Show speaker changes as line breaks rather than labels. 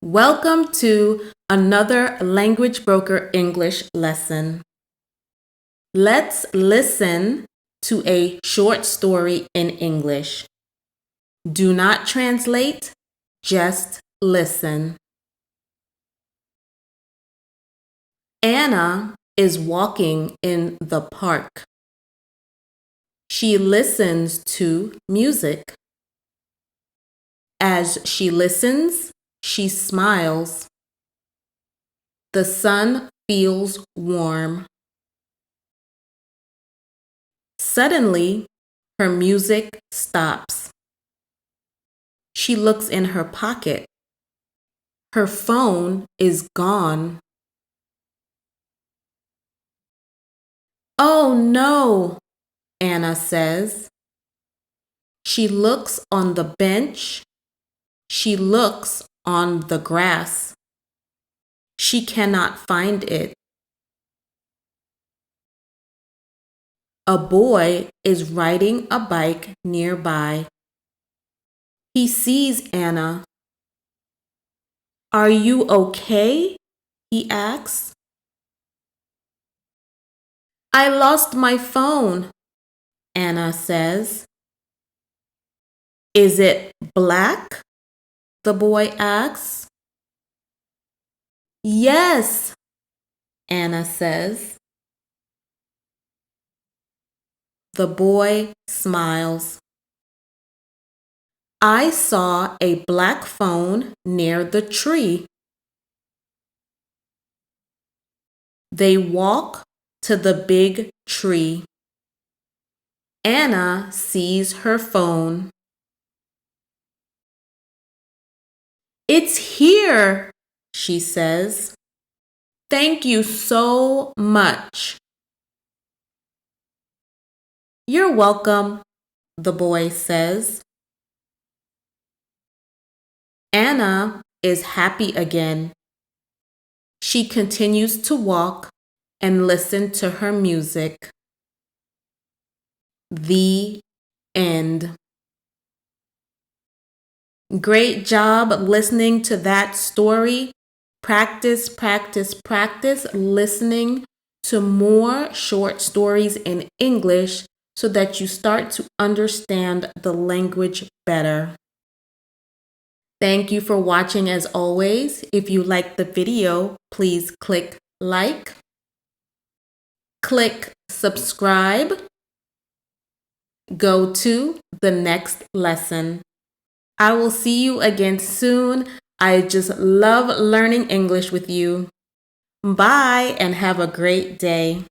Welcome to another Language Broker English lesson. Let's listen to a short story in English. Do not translate, just listen. Anna is walking in the park. She listens to music. As she listens, she smiles. The sun feels warm. Suddenly, her music stops. She looks in her pocket. Her phone is gone. Oh no, Anna says. She looks on the bench. She looks on the grass. She cannot find it. A boy is riding a bike nearby. He sees Anna. Are you okay? He asks. I lost my phone, Anna says. Is it black? The boy asks. Yes, Anna says. The boy smiles. I saw a black phone near the tree. They walk to the big tree. Anna sees her phone. It's here, she says. Thank you so much. You're welcome, the boy says. Anna is happy again. She continues to walk and listen to her music. The end. Great job listening to that story. Practice, practice, practice listening to more short stories in English so that you start to understand the language better. Thank you for watching as always. If you liked the video, please click like, click subscribe, go to the next lesson. I will see you again soon. I just love learning English with you. Bye and have a great day.